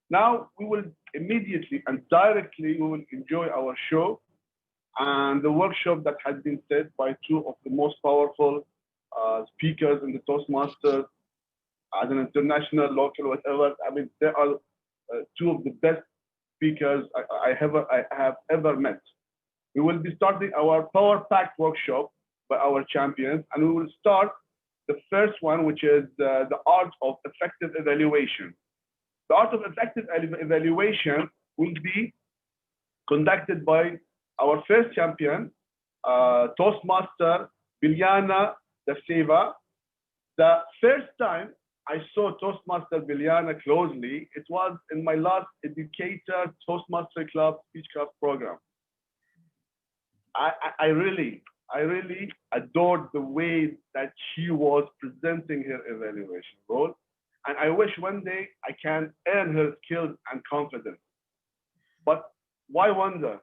Now we will immediately and directly we will enjoy our show and the workshop that has been set by two of the most powerful speakers in the Toastmasters as an international, local, whatever. I mean, they are two of the best speakers I have ever met. We will be starting our Power Packed workshop by our champions, and we will start the first one, which is the art of effective evaluation. The art of effective evaluation will be conducted by our first champion, Toastmaster Bilijana Davceva. The first time I saw Toastmaster Bilijana closely, it was in my last Educator Toastmaster Club Speech Club program. I really adored the way that she was presenting her evaluation role. And I wish one day I can earn her skills and confidence. But why wonder?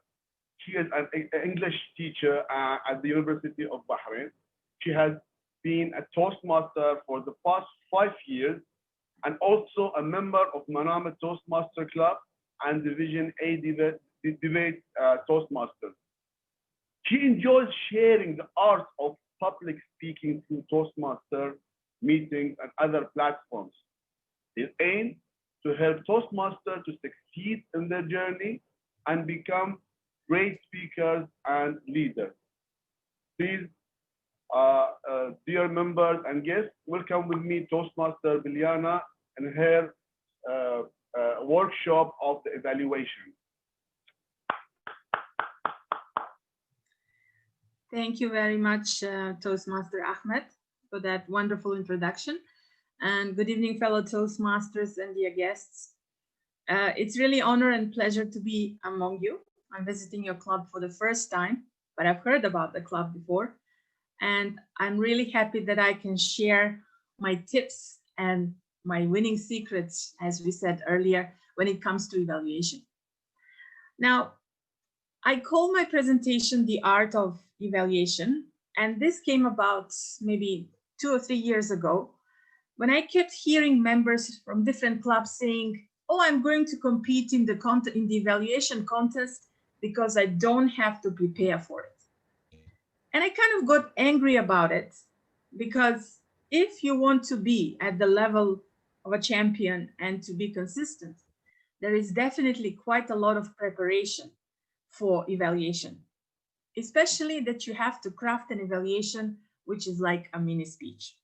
She is an English teacher at the University of Bahrain. She has been a Toastmaster for the past 5 years and also a member of Manama Toastmaster Club and Division A Debate Toastmasters. She enjoys sharing the art of public speaking through Toastmaster meetings and other platforms. It aims to help Toastmasters to succeed in their journey and become great speakers and leaders. Please, dear members and guests, welcome with me Toastmaster Bilijana and her workshop of the evaluation. Thank you very much, Toastmaster Ahmed, for that wonderful introduction. And good evening, fellow Toastmasters and dear guests. It's really honor and pleasure to be among you. I'm visiting your club for the first time, but I've heard about the club before. And I'm really happy that I can share my tips and my winning secrets, as we said earlier, when it comes to evaluation. Now, I call my presentation The Art of Evaluation, and this came about maybe 2 or 3 years ago when I kept hearing members from different clubs saying, oh, I'm going to compete in the evaluation contest because I don't have to prepare for it. And I kind of got angry about it because if you want to be at the level of a champion and to be consistent, there is definitely quite a lot of preparation for evaluation, especially that you have to craft an evaluation, which is like a mini speech.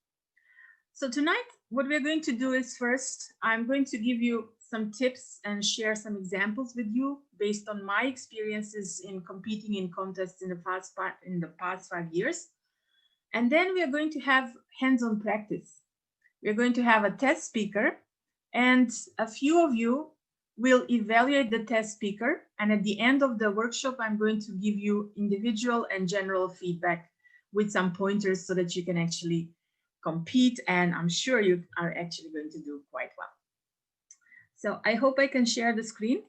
So tonight, what we're going to do is first, I'm going to give you some tips and share some examples with you based on my experiences in competing in contests in the past 5 years. And then we are going to have hands-on practice. We're going to have a test speaker, and a few of you will evaluate the test speaker. And at the end of the workshop, I'm going to give you individual and general feedback with some pointers so that you can actually compete. And I'm sure you are actually going to do quite well. So I hope I can share the screen.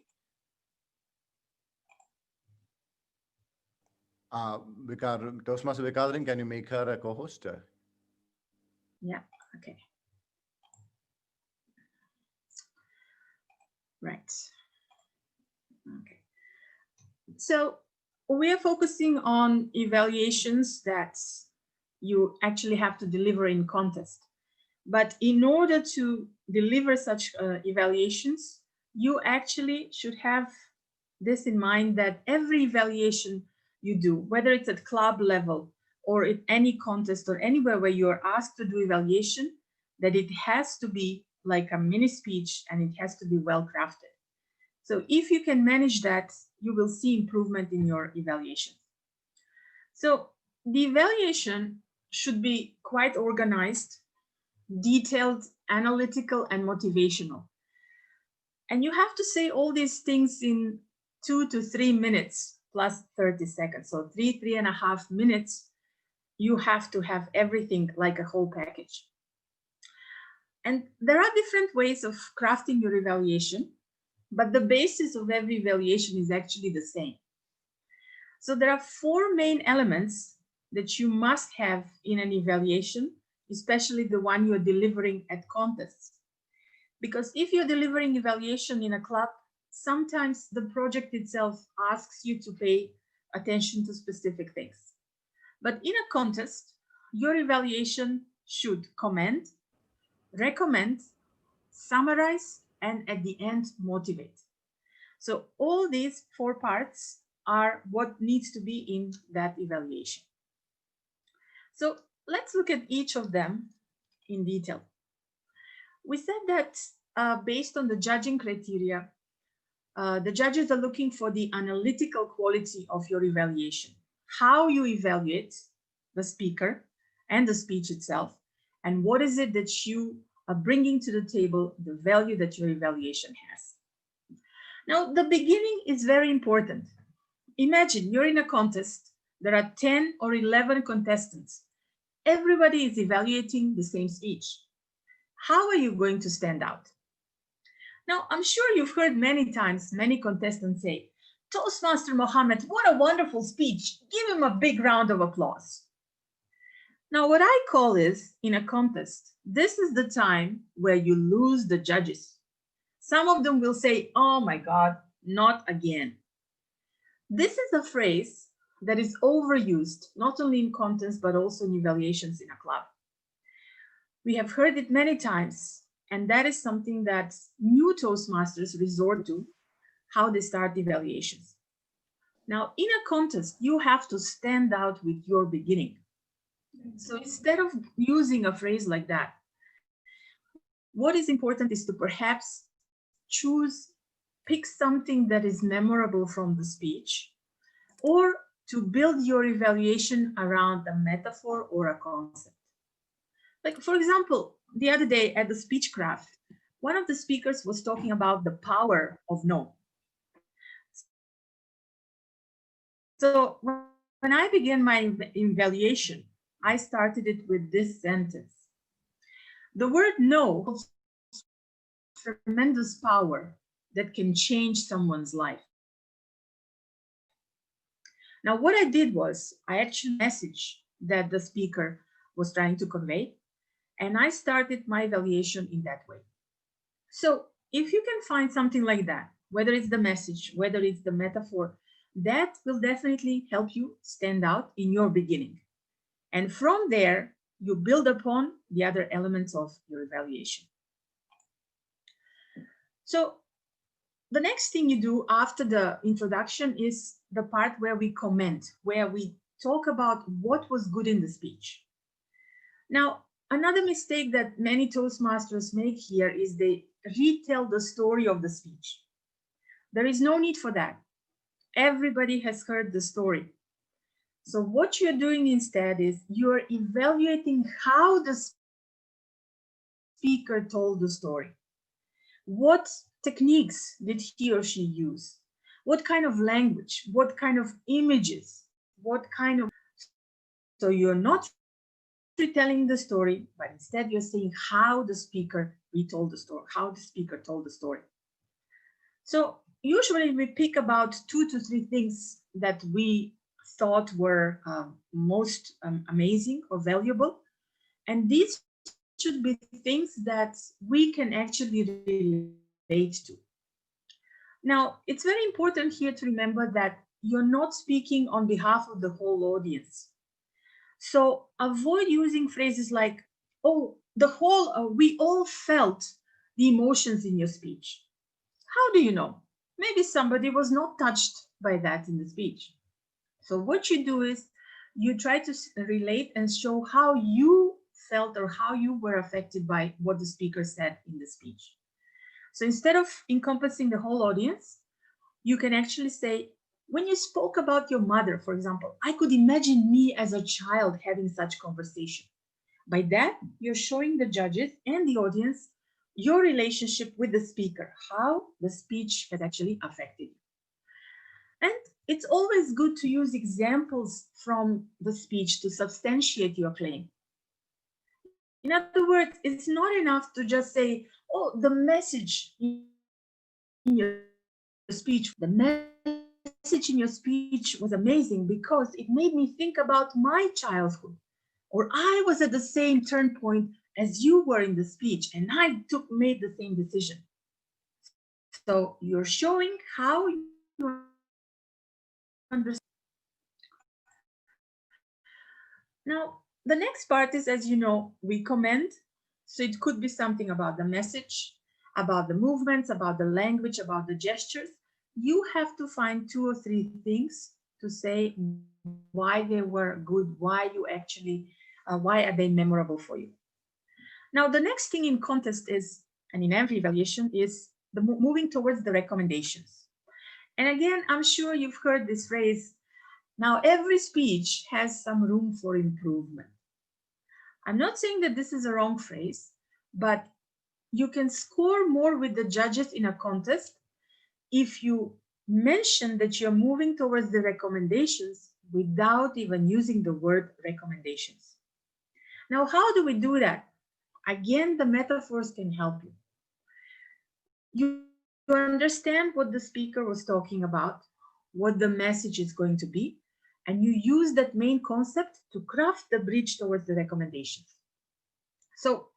Toastmaster Vikadrin, can you make her a co-host? Yeah, okay. Right. Okay. So we are focusing on evaluations that you actually have to deliver in contest. But in order to deliver such evaluations, you actually should have this in mind, that every evaluation you do, whether it's at club level or at any contest or anywhere where you are asked to do evaluation, that it has to be like a mini speech and it has to be well crafted. So if you can manage that, you will see improvement in your evaluation. So the evaluation should be quite organized, detailed, analytical, and motivational. And you have to say all these things in 2 to 3 minutes plus 30 seconds. So 3.5 minutes, you have to have everything like a whole package. And there are different ways of crafting your evaluation, but the basis of every evaluation is actually the same. So there are 4 main elements that you must have in an evaluation, especially the one you're delivering at contests. Because if you're delivering evaluation in a club, sometimes the project itself asks you to pay attention to specific things. But in a contest, your evaluation should comment, recommend, summarize, and at the end, motivate. So all these 4 parts are what needs to be in that evaluation. So let's look at each of them in detail. We said that based on the judging criteria, the judges are looking for the analytical quality of your evaluation, how you evaluate the speaker and the speech itself, and what is it that you are bringing to the table, the value that your evaluation has. Now, the beginning is very important. Imagine you're in a contest, there are 10 or 11 contestants. Everybody is evaluating the same speech. How are you going to stand out? Now, I'm sure you've heard many times, many contestants say, Toastmaster Mohammed, what a wonderful speech. Give him a big round of applause. Now, what I call is, in a contest, this is the time where you lose the judges. Some of them will say, oh my God, not again. This is a phrase that is overused, not only in contests, but also in evaluations in a club. We have heard it many times, and that is something that new Toastmasters resort to, how they start evaluations. Now, in a contest, you have to stand out with your beginning. So instead of using a phrase like that, what is important is to perhaps pick something that is memorable from the speech, or to build your evaluation around a metaphor or a concept. Like, for example, the other day at the speech craft, one of the speakers was talking about the power of no. So when I began my evaluation, I started it with this sentence. The word no holds tremendous power that can change someone's life. Now, what I did was I actually messaged that the speaker was trying to convey, and I started my evaluation in that way. So if you can find something like that, whether it's the message, whether it's the metaphor, that will definitely help you stand out in your beginning. And from there, you build upon the other elements of your evaluation. So the next thing you do after the introduction is the part where we comment, where we talk about what was good in the speech. Now, another mistake that many Toastmasters make here is they retell the story of the speech. There is no need for that. Everybody has heard the story. So what you're doing instead is you're evaluating how the speaker told the story. What techniques did he or she use? What kind of language? What kind of images? So you're not retelling the story, but instead you're saying how the speaker retold the story, how the speaker told the story. So usually we pick about 2 to 3 things that we thought were most amazing or valuable. And these should be things that we can actually relate to. Now, it's very important here to remember that you're not speaking on behalf of the whole audience. So avoid using phrases like, oh, we all felt the emotions in your speech. How do you know? Maybe somebody was not touched by that in the speech. So what you do is you try to relate and show how you felt or how you were affected by what the speaker said in the speech. So instead of encompassing the whole audience, you can actually say, when you spoke about your mother, for example, I could imagine me as a child having such conversation. By that, you're showing the judges and the audience your relationship with the speaker, how the speech has actually affected you. And it's always good to use examples from the speech to substantiate your claim. In other words, it's not enough to just say, oh, the message in your speech, was amazing because it made me think about my childhood, or I was at the same turn point as you were in the speech, and I made the same decision. So you're showing how you understand. Now, the next part is, as you know, we comment. So it could be something about the message, about the movements, about the language, about the gestures. You have to find 2 or 3 things to say why they were good, why you actually, why are they memorable for you. Now, the next thing in contest is, and in every evaluation, is the moving towards the recommendations. And again, I'm sure you've heard this phrase. Now, every speech has some room for improvement. I'm not saying that this is a wrong phrase, but you can score more with the judges in a contest if you mention that you're moving towards the recommendations without even using the word recommendations. Now, how do we do that? Again, the metaphors can help you. You understand what the speaker was talking about, what the message is going to be, and you use that main concept to craft the bridge towards the recommendations. So,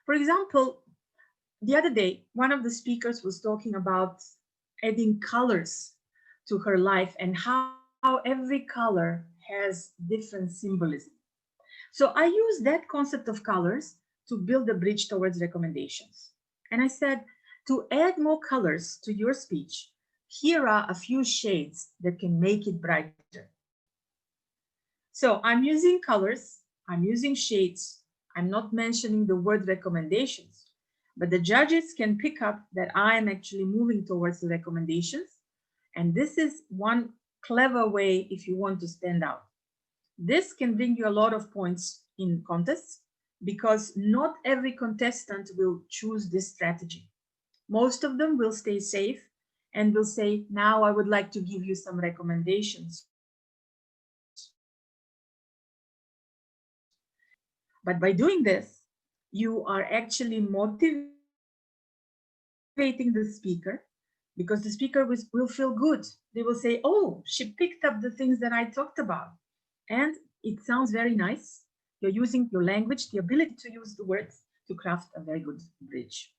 for example, the other day, one of the speakers was talking about adding colors to her life and how every color has different symbolism. So I used that concept of colors to build a bridge towards recommendations. And I said, to add more colors to your speech, here are a few shades that can make it brighter. So I'm using colors, I'm using shades, I'm not mentioning the word recommendations, but the judges can pick up that I am actually moving towards the recommendations. And this is one clever way if you want to stand out. This can bring you a lot of points in contests because not every contestant will choose this strategy. Most of them will stay safe and will say, now I would like to give you some recommendations. But by doing this, you are actually motivating the speaker because the speaker will feel good. They will say, oh, she picked up the things that I talked about. And it sounds very nice. You're using your language, the ability to use the words to craft a very good bridge.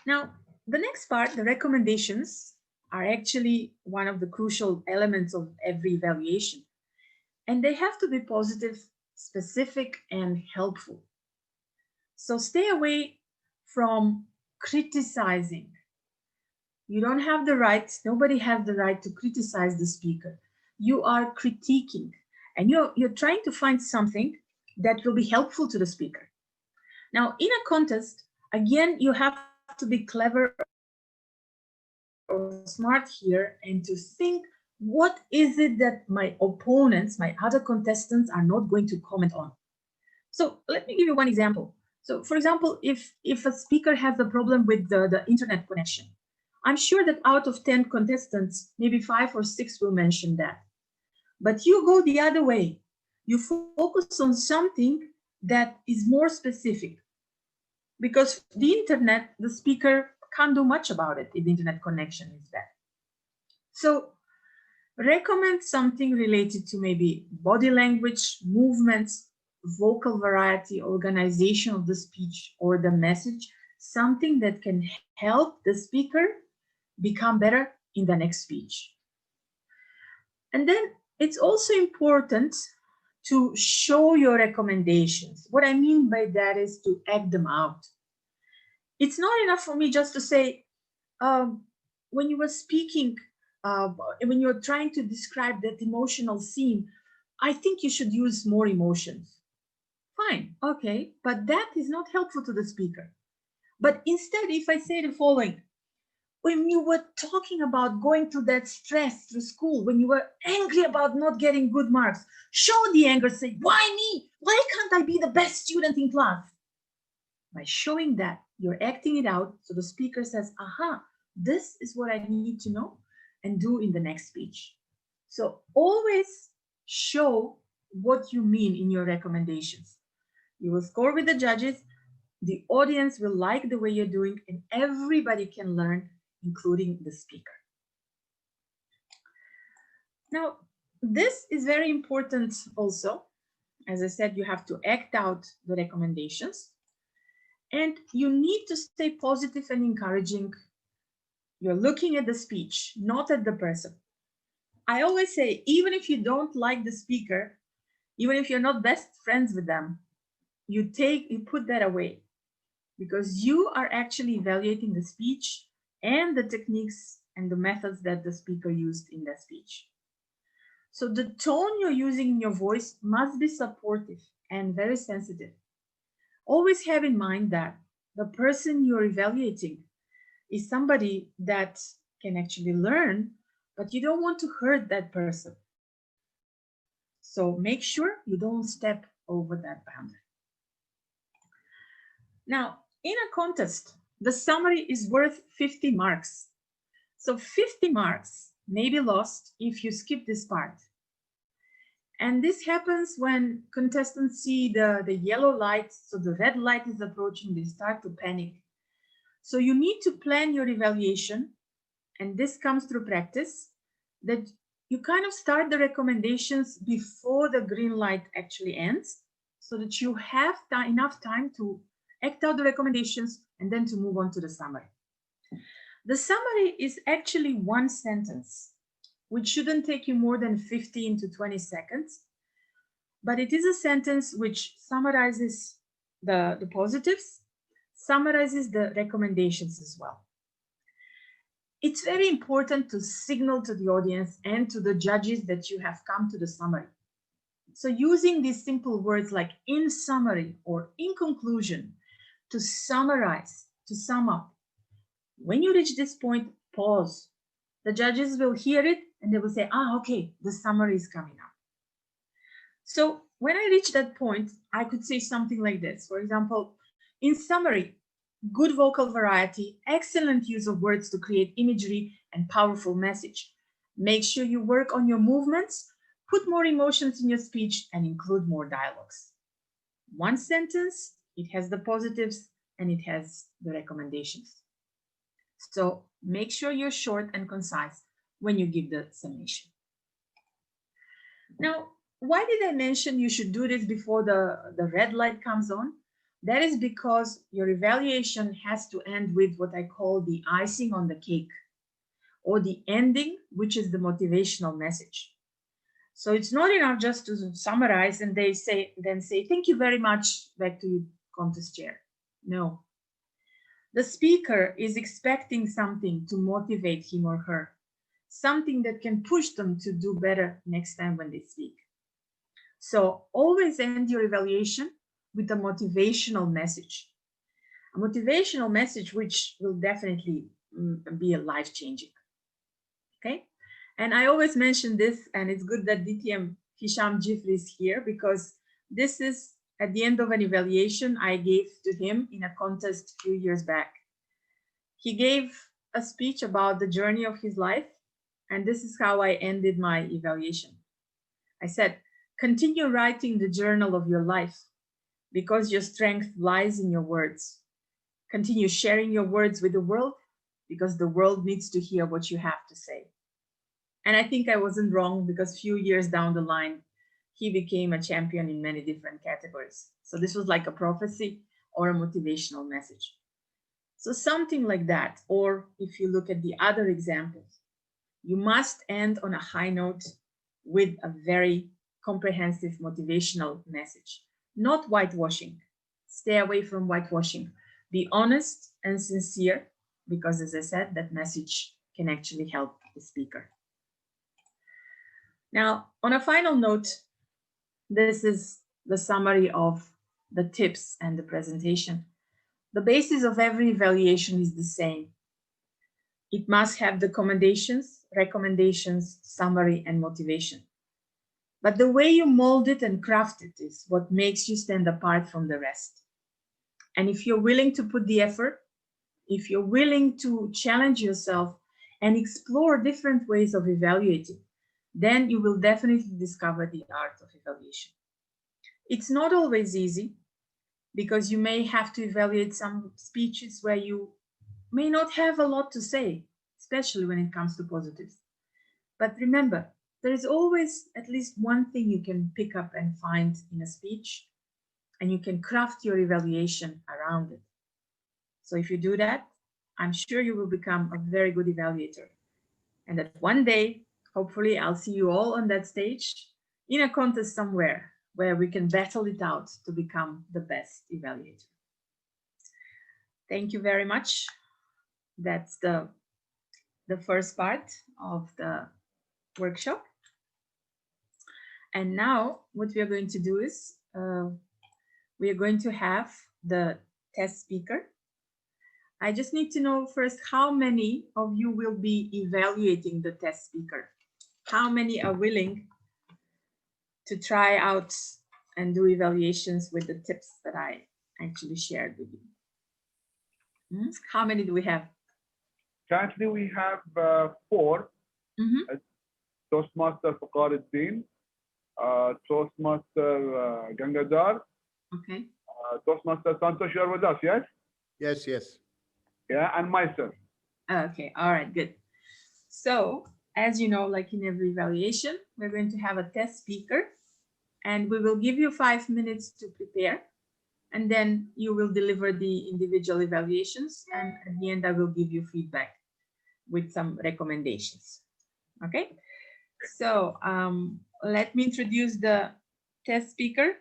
Now, the next part, the recommendations, are actually one of the crucial elements of every evaluation. And they have to be positive, specific, and helpful. So stay away from criticizing. You don't have the right, nobody has the right to criticize the speaker. You are critiquing, and you're trying to find something that will be helpful to the speaker. Now, in a contest, again, you have to be clever or smart here and to think, what is it that my opponents, my other contestants are not going to comment on? So let me give you one example. So for example, if a speaker has a problem with the internet connection, I'm sure that out of 10 contestants, maybe 5 or 6 will mention that. But you go the other way. You focus on something that is more specific. Because the internet, the speaker can't do much about it if the internet connection is bad. So recommend something related to maybe body language, movements, vocal variety, organization of the speech or the message, something that can help the speaker become better in the next speech. And then it's also important to show your recommendations. What I mean by that is to act them out. It's not enough for me just to say, when you were speaking, when you're trying to describe that emotional scene, I think you should use more emotions. Fine, okay, but that is not helpful to the speaker. But instead, if I say the following, when you were talking about going through that stress through school, when you were angry about not getting good marks, show the anger, say, why me? Why can't I be the best student in class? By showing that, you're acting it out, so the speaker says, aha, this is what I need to know and do in the next speech. So always show what you mean in your recommendations. You will score with the judges, the audience will like the way you're doing, and everybody can learn, including the speaker. Now, this is very important also, As I said, you have to act out the recommendations, and you need to stay positive and encouraging. You're looking at the speech, not at the person. I always say, even if you don't like the speaker, even if you're not best friends with them, you put that away, because you are actually evaluating the speech and the techniques and the methods that the speaker used in that speech. So the tone you're using in your voice must be supportive and very sensitive. Always have in mind that the person you're evaluating is somebody that can actually learn, but you don't want to hurt that person. So make sure you don't step over that boundary. Now, in a contest, the summary is worth 50 marks. So 50 marks may be lost if you skip this part. And this happens when contestants see the yellow light, so the red light is approaching, they start to panic. So you need to plan your evaluation, and this comes through practice, that you kind of start the recommendations before the green light actually ends, so that you have enough time to act out the recommendations and then to move on to the summary. The summary is actually one sentence, which shouldn't take you more than 15 to 20 seconds, but it is a sentence which summarizes the positives, summarizes the recommendations as well. It's very important to signal to the audience and to the judges that you have come to the summary. So using these simple words like in summary or in conclusion to summarize, to sum up. When you reach this point, pause. The judges will hear it and they will say, okay, the summary is coming up. So when I reach that point, I could say something like this. For example, in summary, good vocal variety, excellent use of words to create imagery and powerful message. Make sure you work on your movements, put more emotions in your speech, and include more dialogues. One sentence, it has the positives and it has the recommendations. So make sure you're short and concise when you give the summation. Now, why did I mention you should do this before the red light comes on? That is because your evaluation has to end with what I call the icing on the cake, or the ending, which is the motivational message. So it's not enough just to summarize and then say, thank you very much, back to you, contest chair. No. The speaker is expecting something to motivate him or her, something that can push them to do better next time when they speak. So always end your evaluation with a motivational message. A motivational message which will definitely be life-changing. Okay? And I always mention this, and it's good that DTM Hisham Jifri is here, because this is at the end of an evaluation I gave to him in a contest a few years back. He gave a speech about the journey of his life, and this is how I ended my evaluation. I said, continue writing the journal of your life, because your strength lies in your words. Continue sharing your words with the world, because the world needs to hear what you have to say. And I think I wasn't wrong, because a few years down the line, he became a champion in many different categories. So this was like a prophecy or a motivational message. So something like that. Or if you look at the other examples, you must end on a high note with a very comprehensive motivational message, not whitewashing. Stay away from whitewashing. Be honest and sincere, because as I said, that message can actually help the speaker. Now, on a final note, this is the summary of the tips and the presentation. The basis of every evaluation is the same. It must have the recommendations, summary, and motivation. But the way you mold it and craft it is what makes you stand apart from the rest. And if you're willing to put the effort, if you're willing to challenge yourself and explore different ways of evaluating, then you will definitely discover the art of evaluation. It's not always easy, because you may have to evaluate some speeches where you may not have a lot to say, especially when it comes to positives. But remember, there is always at least one thing you can pick up and find in a speech, and you can craft your evaluation around it. So if you do that, I'm sure you will become a very good evaluator. And that one day, hopefully, I'll see you all on that stage in a contest somewhere where we can battle it out to become the best evaluator. Thank you very much. That's the first part of the workshop. And now what we are going to do is we are going to have the test speaker. I just need to know first how many of you will be evaluating the test speaker. How many are willing to try out and do evaluations with the tips that I actually shared with you? How many do we have? Currently, we have 4. Toastmaster Fakaruddin, Toastmaster Gangadhar, Okay. Toastmaster Santosh, you are with us, yes? Yes, yes. Yeah, and myself. Okay, all right, good. So, as you know, like in every evaluation, we're going to have a test speaker, and we will give you 5 minutes to prepare, and then you will deliver the individual evaluations, and at the end I will give you feedback with some recommendations. Okay, so let me introduce the test speaker.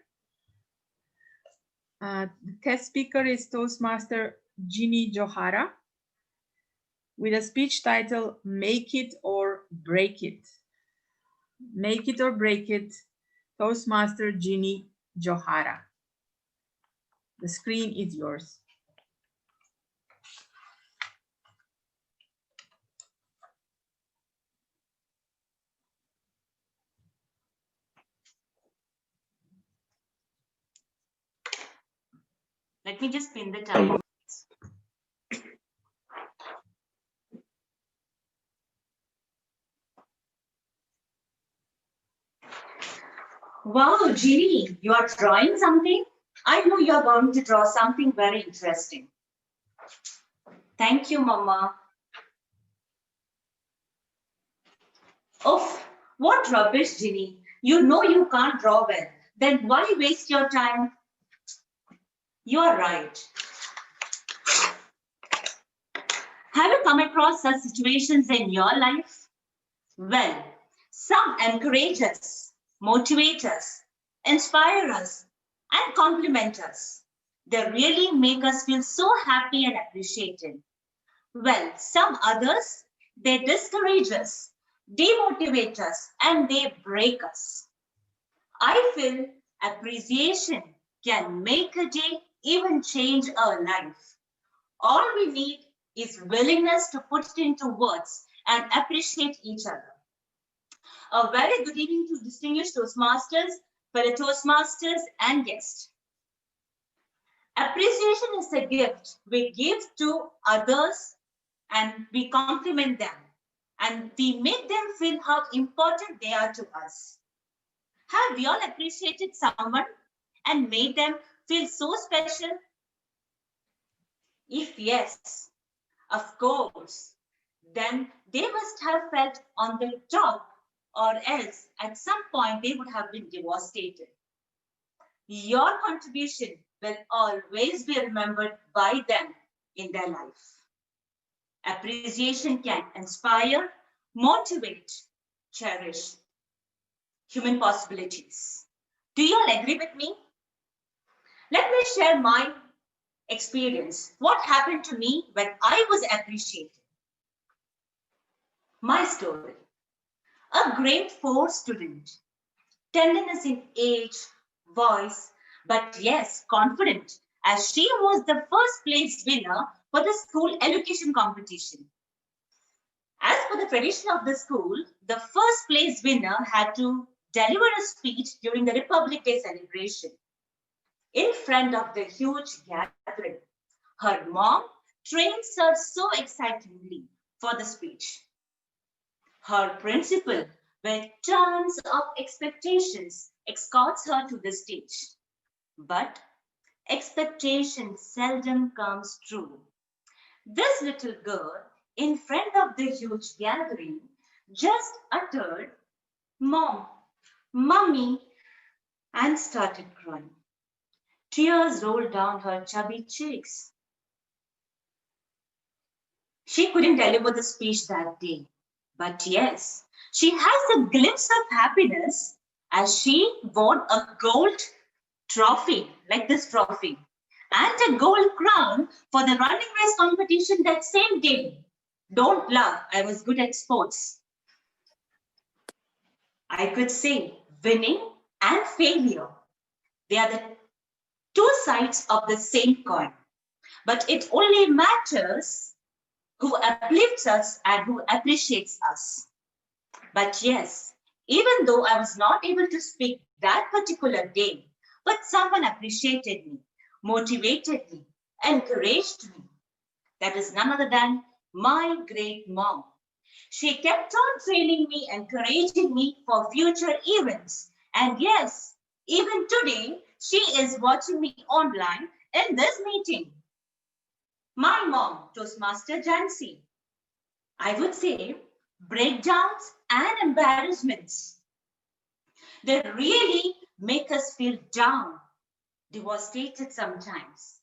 The test speaker is Toastmaster Ginny Johara with a speech title, Make It or Break It. Make It or Break It, Toastmaster Ginny Johara. The screen is yours. Let me just pin the time. Wow, Ginny, you are drawing something? I know you are going to draw something very interesting. Thank you, Mama. Oh, what rubbish, Ginny. You know you can't draw well. Then why waste your time? You are right. Have you come across such situations in your life? Well, some encourage us, motivate us, inspire us, and compliment us. They really make us feel so happy and appreciated. Well, some others, they discourage us, demotivate us, and they break us. I feel appreciation can make a day, even change our life. All we need is willingness to put it into words and appreciate each other. A very good evening to distinguished Toastmasters, fellow Toastmasters, and guests. Appreciation is a gift we give to others and we compliment them and we make them feel how important they are to us. Have we all appreciated someone and made them feel so special? If yes, of course, then they must have felt on the top, or else at some point they would have been devastated. Your contribution will always be remembered by them in their life. Appreciation can inspire, motivate, cherish human possibilities. Do you all agree with me? Let me share my experience. What happened to me when I was appreciated? My story. A grade 4 student, tenderness in age, voice, but yes, confident, as she was the first place winner for the school education competition. As per the tradition of the school, the first place winner had to deliver a speech during the Republic Day celebration. In front of the huge gathering, her mom trains her so excitingly for the speech. Her principal, with tons of expectations, escorts her to the stage. But expectation seldom comes true. This little girl, in front of the huge gathering, just uttered, Mom, Mummy, and started crying. Tears rolled down her chubby cheeks. She couldn't deliver the speech that day. But yes, she has a glimpse of happiness as she won a gold trophy, like this trophy, and a gold crown for the running race competition that same day. Don't laugh, I was good at sports. I could say winning and failure. They are the two sides of the same coin. But it only matters who uplifts us and who appreciates us. But yes, even though I was not able to speak that particular day, but someone appreciated me, motivated me, encouraged me. That is none other than my great mom. She kept on training me, encouraging me for future events. And yes, even today, she is watching me online in this meeting. My mom, Toastmaster Jansi. I would say breakdowns and embarrassments. They really make us feel down, devastated sometimes.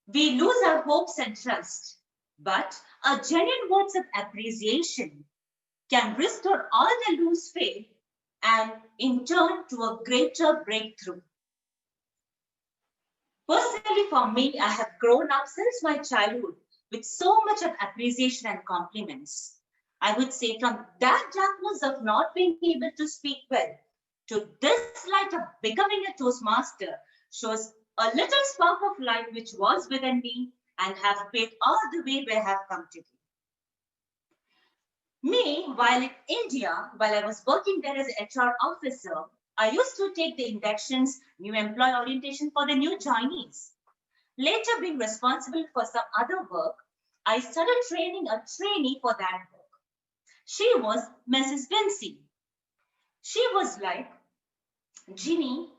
We lose our hopes and trust, but a genuine words of appreciation can restore all the loose faith and in turn to a greater breakthrough. Personally, for me, I have grown up since my childhood with so much of appreciation and compliments. I would say from that darkness of not being able to speak well to this light of becoming a Toastmaster shows a little spark of light which was within me and have paid all the way where I have come today. Me, while in India, while I was working there as an HR officer, I used to take the inductions, new employee orientation for the new Chinese. Later, being responsible for some other work, I started training a trainee for that work. She was Mrs. Vinci. She was like, Ginny,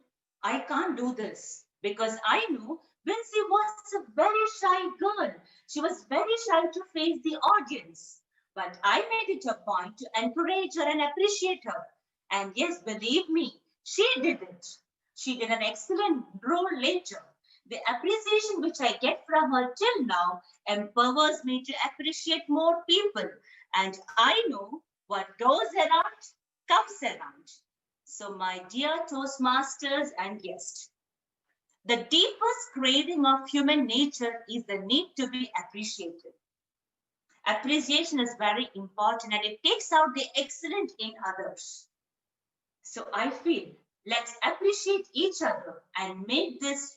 I can't do this because I knew Vinci was a very shy girl. She was very shy to face the audience. But I made it a point to encourage her and appreciate her. And yes, believe me, she did it. She did an excellent role later. The appreciation which I get from her till now empowers me to appreciate more people. And I know what goes around comes around. So, my dear Toastmasters and guests, the deepest craving of human nature is the need to be appreciated. Appreciation is very important and it takes out the excellent in others. So I feel let's appreciate each other and make this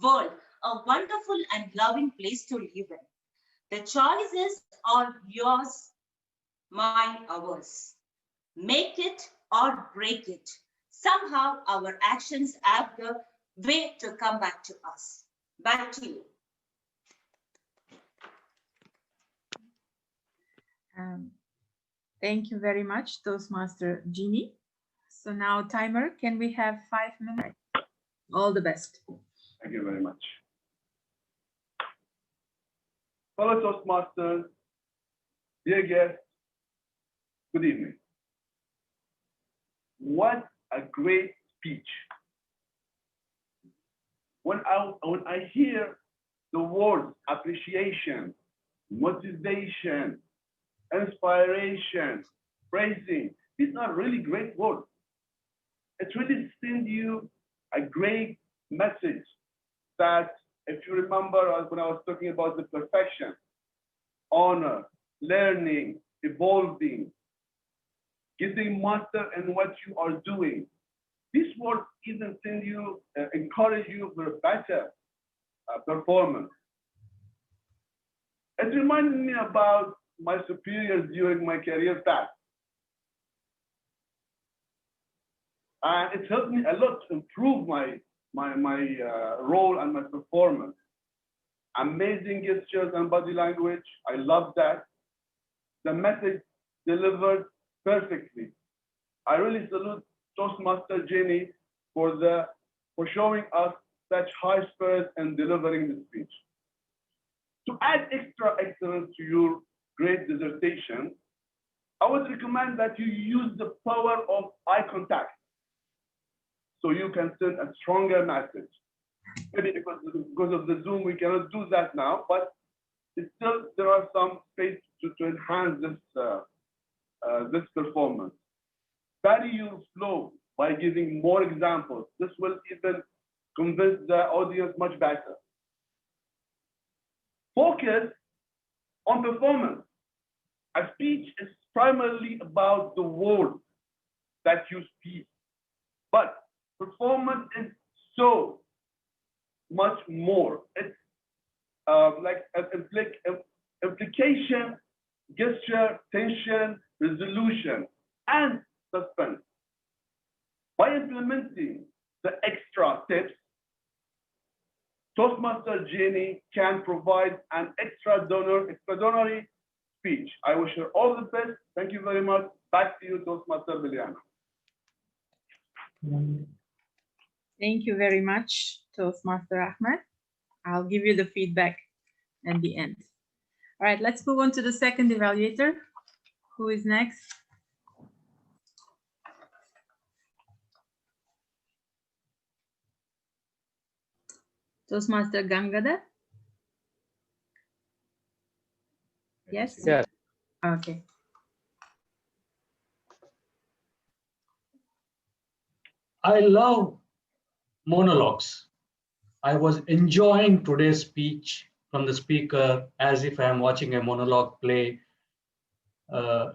world a wonderful and loving place to live in. The choices are yours, mine, ours. Make it or break it. Somehow our actions have the way to come back to us. Back to you. Thank you very much, Toastmaster Jeannie. So now, timer, can we have 5 minutes? All the best. Thank you very much. Fellow Toastmasters, dear guests, good evening. What a great speech. When I hear the words appreciation, motivation, inspiration, praising, these are really great words. It really sends you a great message that, if you remember when I was talking about the perfection, honor, learning, evolving, getting master in what you are doing. These words even send you, encourage you for a better performance. It reminded me about my superiors during my career path. And it helped me a lot to improve my role and my performance. Amazing gestures and body language. I love that. The message delivered perfectly. I really salute Toastmaster Jenny for showing us such high spirit in delivering the speech. To add extra excellence to your great dissertation, I would recommend that you use the power of eye contact so you can send a stronger message. Maybe because of the Zoom, we cannot do that now, but still there are some space to enhance this performance. Vary your flow by giving more examples. This will even convince the audience much better. Focus on performance. A speech is primarily about the words that you speak, but performance is so much more. It's like an implication, gesture, tension, resolution, and suspense. By implementing the extra tips, Toastmaster Jenny can provide an extraordinary speech. I wish her all the best. Thank you very much. Back to you, Toastmaster Bilijana. Thank you very much, Toastmaster Ahmed. I'll give you the feedback at the end. All right, let's move on to the second evaluator. Who is next? Toastmaster Gangadhar? Yes? Yes. Okay. I love monologues. I was enjoying today's speech from the speaker as if I am watching a monologue play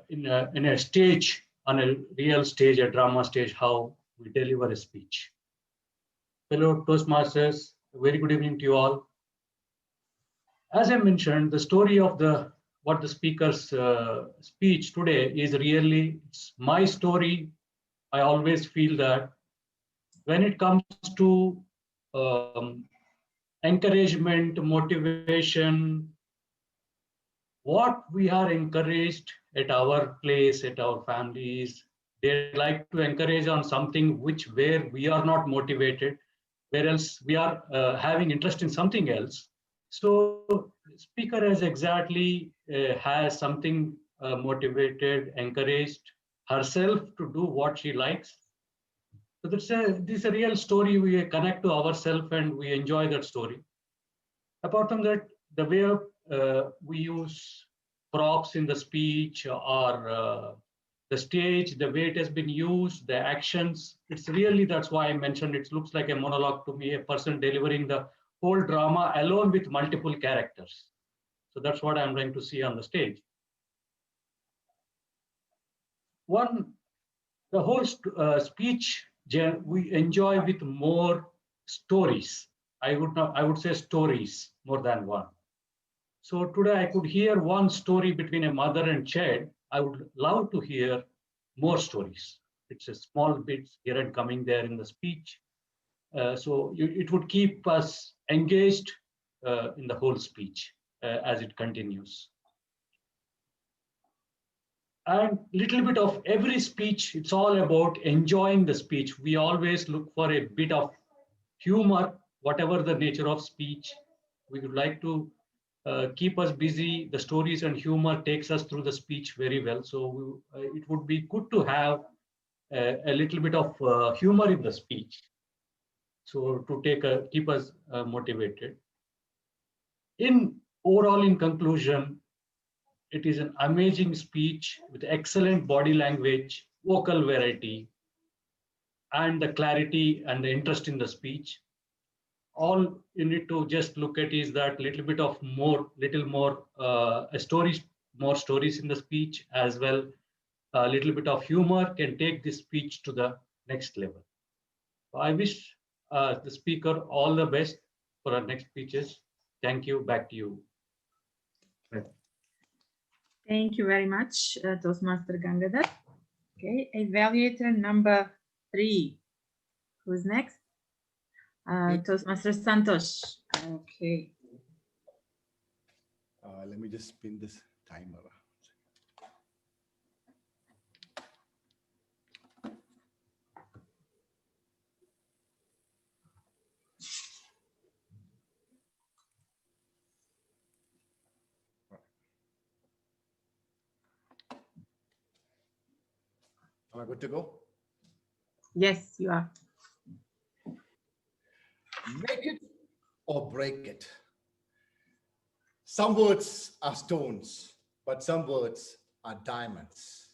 in a stage, on a real stage, a drama stage, how we deliver a speech. Fellow Toastmasters, very good evening to you all. As I mentioned, the story of what the speaker's speech today is really it's my story. I always feel that when it comes to encouragement, motivation, what we are encouraged at our place, at our families, they like to encourage on something where we are not motivated, whereas we are having interest in something else. So speaker has exactly has something motivated, encouraged herself to do what she likes. So this is a real story. We connect to ourselves and we enjoy that story. Apart from that, the way we use props in the speech or the stage, the way it has been used, the actions, it's really, that's why I mentioned it looks like a monologue to me, a person delivering the whole drama alone with multiple characters. So that's what I'm going to see on the stage. The whole speech we enjoy with more stories. I would say stories more than one. So today I could hear one story between a mother and child. I would love to hear more stories. It's a small bits here and coming there in the speech. So it would keep us engaged in the whole speech as it continues. And little bit of every speech, it's all about enjoying the speech. We always look for a bit of humor, whatever the nature of speech. We would like to keep us busy. The stories and humor takes us through the speech very well. So it would be good to have a little bit of humor in the speech. So to keep us motivated. Overall, in conclusion, it is an amazing speech with excellent body language, vocal variety, and the clarity and the interest in the speech. All you need to just look at is that little more stories, more stories in the speech, as well a little bit of humor can take this speech to the next level. So I wish the speaker all the best for our next speeches. Thank you. Back to you. Thank you very much, Toastmaster Gangadhar. Okay, evaluator number 3. Who's next? Toastmaster Santosh. Okay. Let me just spin this timer. Am I good to go? Yes, you are. Make it or break it. Some words are stones, but some words are diamonds.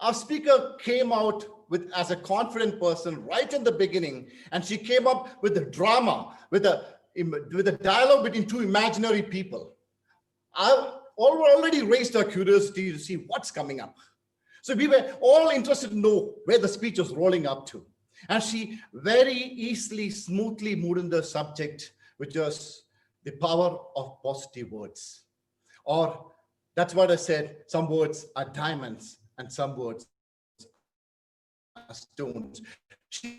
Our speaker came out with as a confident person right in the beginning, and she came up with a drama, with a dialogue between two imaginary people. I already raised our curiosity to see what's coming up. So we were all interested to know where the speech was rolling up to. And she very easily, smoothly moved in the subject, which was the power of positive words. Or that's what I said, some words are diamonds and some words are stones. She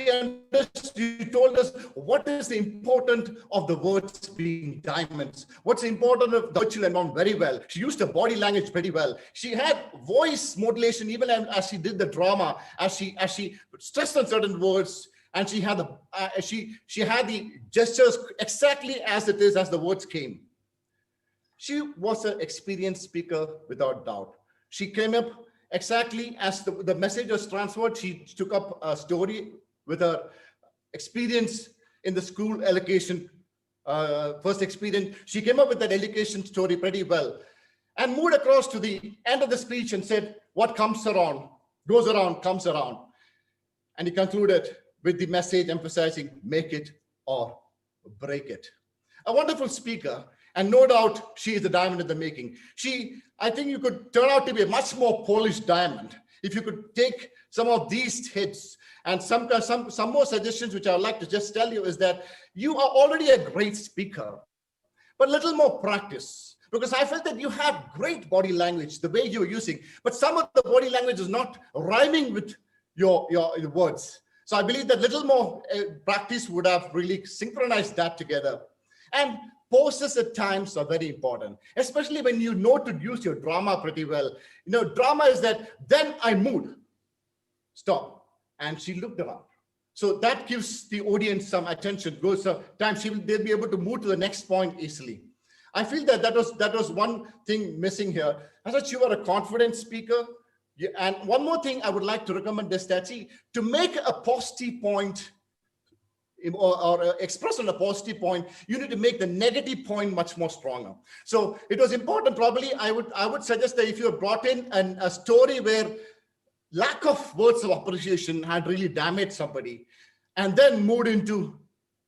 told us what is the importance of the words being diamonds. What's important of the virtual environment very well. She used her body language very well. She had voice modulation even as she did the drama, as she stressed on certain words, and she had the gestures exactly as it is as the words came. She was an experienced speaker without doubt. She came up exactly as the message was transferred. She took up a story with her experience in the school education, first experience. She came up with that education story pretty well and moved across to the end of the speech and said, what comes around, goes around, comes around. And he concluded with the message emphasizing, make it or break it. A wonderful speaker, and no doubt she is a diamond in the making. I think you could turn out to be a much more polished diamond if you could take some of these hits and some more suggestions, which I would like to just tell you is that you are already a great speaker, but a little more practice. Because I felt that you have great body language, the way you're using, but some of the body language is not rhyming with your words. So I believe that little more practice would have really synchronized that together. And poses at times are very important, especially when you know to use your drama pretty well. You know, drama is that then I moved, stop, and she looked around. So that gives the audience some attention. Goes time they'll be able to move to the next point easily. I feel that was one thing missing here. I thought you were a confident speaker. And one more thing I would like to recommend is that to make a positive point or express on a positive point, you need to make the negative point much more stronger. So it was important. Probably I would suggest that if you brought in a story where lack of words of appreciation had really damaged somebody, and then moved into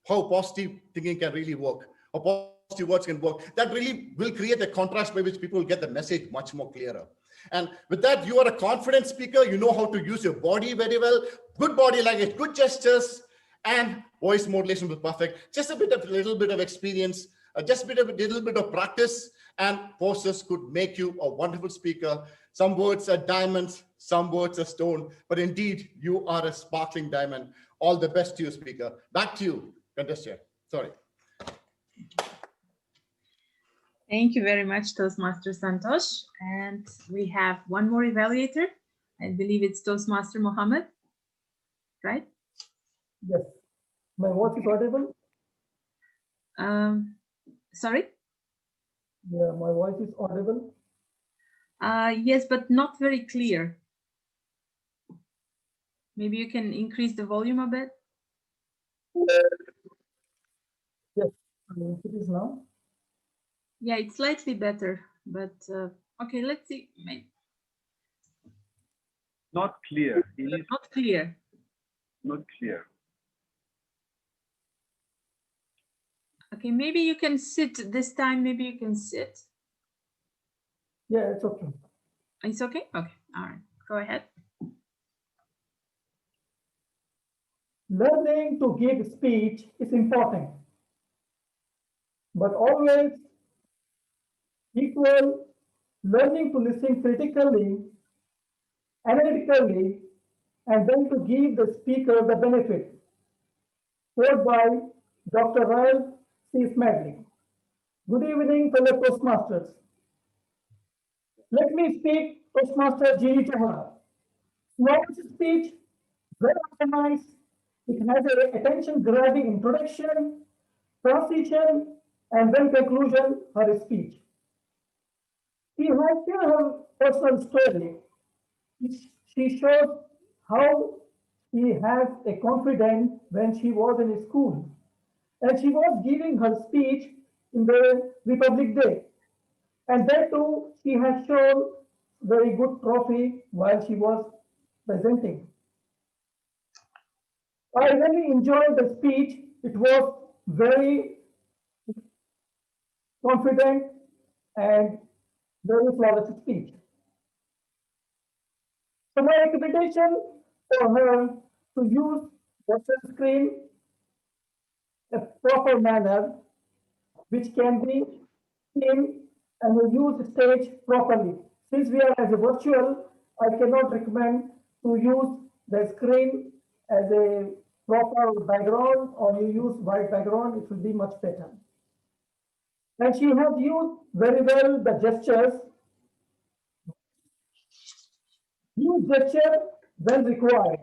how positive thinking can really work, how positive words can work, that really will create a contrast by which people will get the message much more clearer. And with that, you are a confident speaker. You know how to use your body very well, good body language, good gestures, and voice modulation was perfect. Just a little bit of experience, just a little bit of practice, and poses could make you a wonderful speaker. Some words are diamonds, some words are stone, but indeed you are a sparkling diamond. All the best to you, speaker. Back to you, contestant. Sorry. Thank you very much, Toastmaster Santosh. And we have one more evaluator. I believe it's Toastmaster Mohammed, right? Yes. My voice is audible? Sorry? Yeah, my voice is audible. Yes, but not very clear. Maybe you can increase the volume a bit. Yes, it is now. Yeah, it's slightly better, but okay, let's see. Not clear. Not clear. Not clear. Okay, maybe you can sit this time. Maybe you can sit. Yeah, it's okay. It's okay? Okay, all right, go ahead. Learning to give speech is important, but always equal learning to listen critically, analytically, and then to give the speaker the benefit. Quote by Dr. Ryle C. Smedley. Good evening, fellow Toastmasters. Let me speak Toastmaster Jeannie Chahar. Flawless speech, well organized. It has an attention-grabbing introduction, transition, and then conclusion her speech. She has shared her personal story. She shows how she has a confidence when she was in school. And she was giving her speech in the Republic Day. And that too, she has shown very good trophy while she was presenting. I really enjoyed the speech. It was very confident and very flawless speech. So my recommendation for her to use the screen a proper manner, which can be seen and use stage properly. Since we are as a virtual, I cannot recommend to use the screen as a proper background, or you use white background, it will be much better. And she has used very well the gestures. Use gesture when required,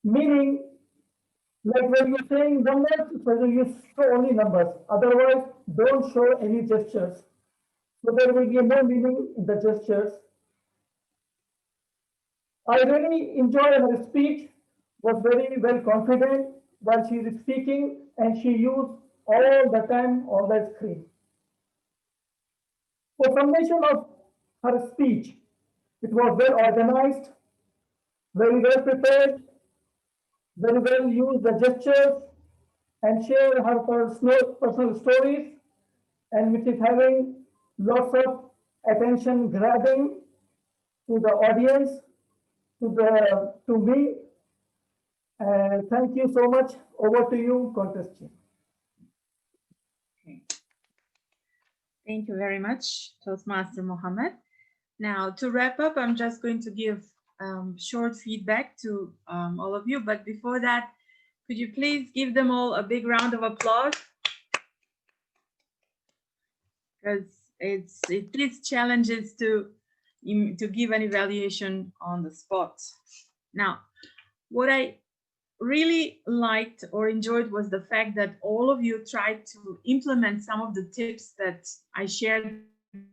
meaning like when you're saying numbers, so you show only numbers. Otherwise, don't show any gestures. So there will be no meaning in the gestures. I really enjoy her speech, was very well confident while she is speaking, and she used all the time on the screen. For summation of her speech, it was well organized, very well prepared, very well used the gestures, and share her personal stories, and which is having lots of attention grabbing to the audience, to me. And thank you so much. Over to you, contestant. Okay. Thank you very much, Toastmaster Mohammed. Now, to wrap up, I'm just going to give short feedback to all of you. But before that, could you please give them all a big round of applause? Because it is challenges to give an evaluation on the spot. Now, what I really liked or enjoyed was the fact that all of you tried to implement some of the tips that I shared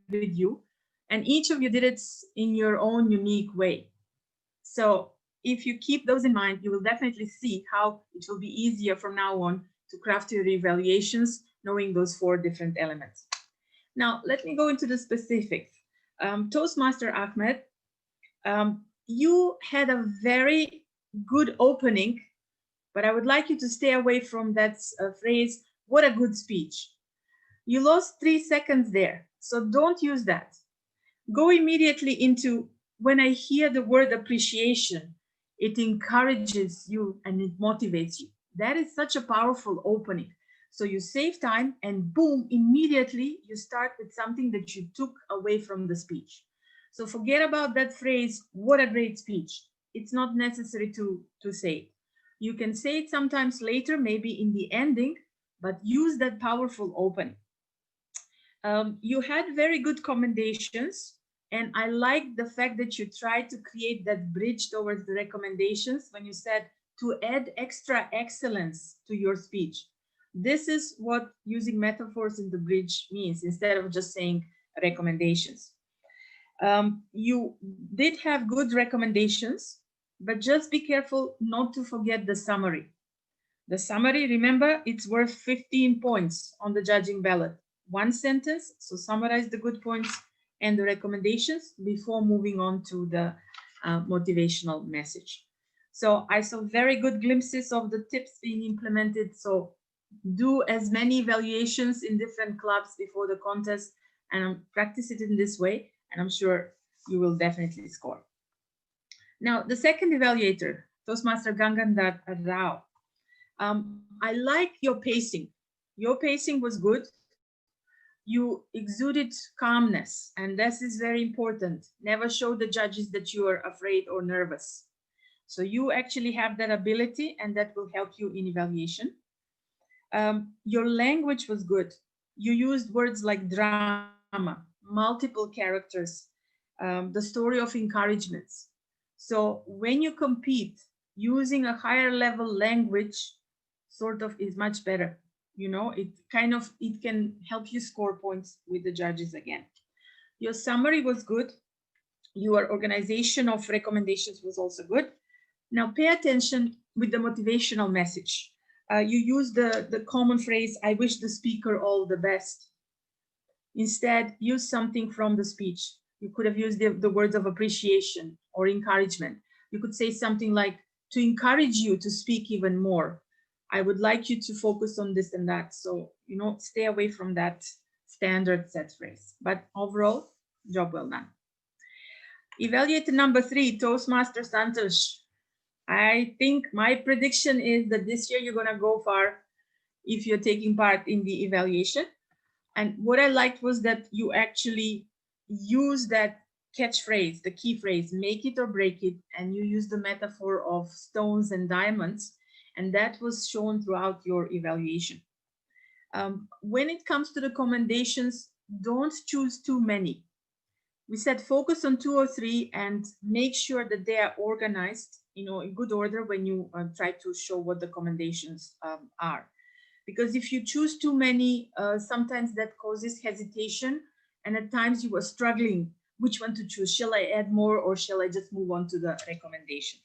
with you, and each of you did it in your own unique way. So if you keep those in mind, you will definitely see how it will be easier from now on to craft your evaluations, knowing those 4 different elements. Now, let me go into the specifics. Toastmaster Ahmed, you had a very good opening, but I would like you to stay away from that phrase, what a good speech. You lost 3 seconds there, so don't use that. Go immediately into, when I hear the word appreciation, it encourages you and it motivates you. That is such a powerful opening. So you save time and boom, immediately you start with something that you took away from the speech. So forget about that phrase, what a great speech. It's not necessary to say it. You can say it sometimes later, maybe in the ending, but use that powerful opening. You had very good commendations, and I like the fact that you tried to create that bridge towards the recommendations when you said to add extra excellence to your speech. This is what using metaphors in the bridge means, instead of just saying recommendations. You did have good recommendations, but just be careful not to forget the summary. The summary, remember, it's worth 15 points on the judging ballot. 1 sentence, so summarize the good points and the recommendations before moving on to the motivational message. So I saw very good glimpses of the tips being implemented. So do as many evaluations in different clubs before the contest and practice it in this way, and I'm sure you will definitely score. Now, the second evaluator, Toastmaster Gangandar Rao. I like your pacing. Your pacing was good. You exuded calmness, and this is very important. Never show the judges that you are afraid or nervous. So you actually have that ability, and that will help you in evaluation. Your language was good. You used words like drama, multiple characters, the story of encouragements. So when you compete, using a higher level language sort of is much better. You know, it can help you score points with the judges again. Your summary was good. Your organization of recommendations was also good. Now pay attention with the motivational message. You use the common phrase, I wish the speaker all the best. Instead, use something from the speech. You could have used the words of appreciation or encouragement. You could say something like, to encourage you to speak even more. I would like you to focus on this and that. So, stay away from that standard set phrase. But overall, job well done. Evaluator number 3, Toastmaster Santosh. I think my prediction is that this year you're going to go far if you're taking part in the evaluation. And what I liked was that you actually use that catchphrase, the key phrase, make it or break it, and you use the metaphor of stones and diamonds, and that was shown throughout your evaluation. When it comes to the commendations, don't choose too many. We said focus on 2 or 3 and make sure that they are organized, in good order when you try to show what the commendations are. Because if you choose too many, sometimes that causes hesitation, and at times you are struggling which one to choose. Shall I add more or shall I just move on to the recommendation?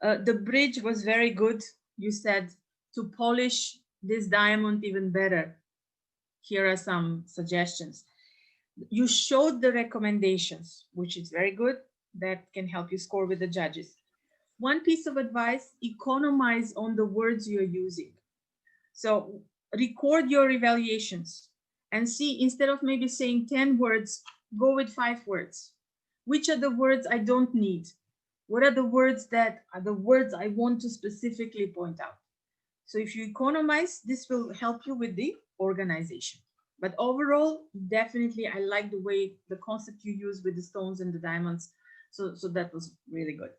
The bridge was very good. You said to polish this diamond even better. Here are some suggestions. You showed the recommendations, which is very good. That can help you score with the judges. One piece of advice, economize on the words you're using. So record your evaluations and see, instead of maybe saying 10 words, go with 5 words. Which are the words I don't need? What are the words that are the words I want to specifically point out? So if you economize, this will help you with the organization. But overall, definitely, I like the way the concept you use with the stones and the diamonds. So that was really good.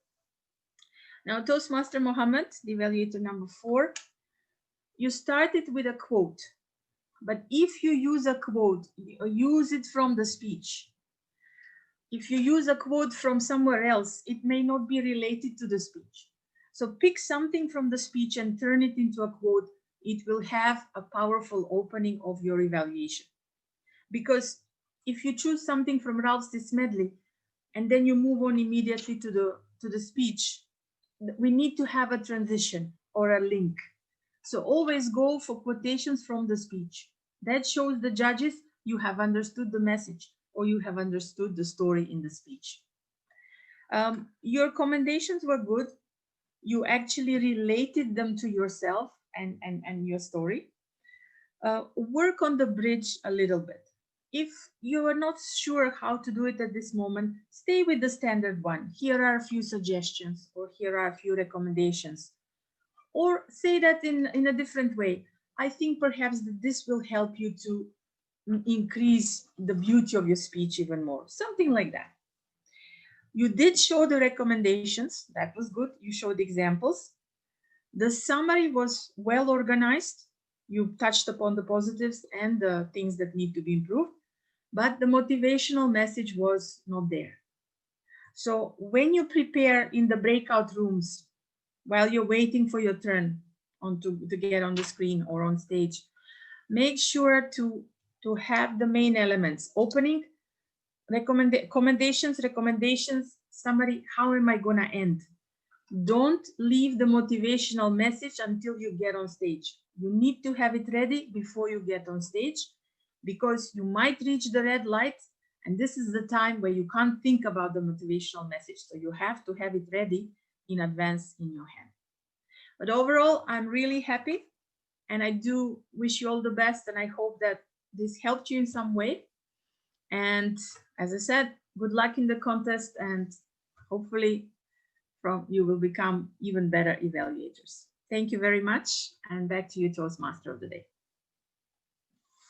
Now, Toastmaster Mohammed, the evaluator number 4, you started with a quote. But if you use a quote, use it from the speech. If you use a quote from somewhere else, it may not be related to the speech. So pick something from the speech and turn it into a quote. It will have a powerful opening of your evaluation. Because if you choose something from Ralph C. Smedley and then you move on immediately to the speech, we need to have a transition or a link. So always go for quotations from the speech. That shows the judges you have understood the message or you have understood the story in the speech. Your commendations were good. You actually related them to yourself and your story. Work on the bridge a little bit. If you are not sure how to do it at this moment, stay with the standard one. Here are a few suggestions, or here are a few recommendations. Or say that in a different way. I think perhaps that this will help you to increase the beauty of your speech even more. Something like that. You did show the recommendations. That was good. You showed examples. The summary was well organized. You touched upon the positives and the things that need to be improved, but the motivational message was not there. So when you prepare in the breakout rooms, while you're waiting for your turn to get on the screen or on stage, make sure to have the main elements: opening, recommendations, summary, how am I gonna end? Don't leave the motivational message until you get on stage. You need to have it ready before you get on stage, because you might reach the red light, and this is the time where you can't think about the motivational message. So you have to have it ready in advance in your hand. But overall, I'm really happy, and I do wish you all the best, and I hope that this helped you in some way. And as I said, good luck in the contest, and hopefully you will become even better evaluators. Thank you very much, and back to you, Toastmaster of the Day.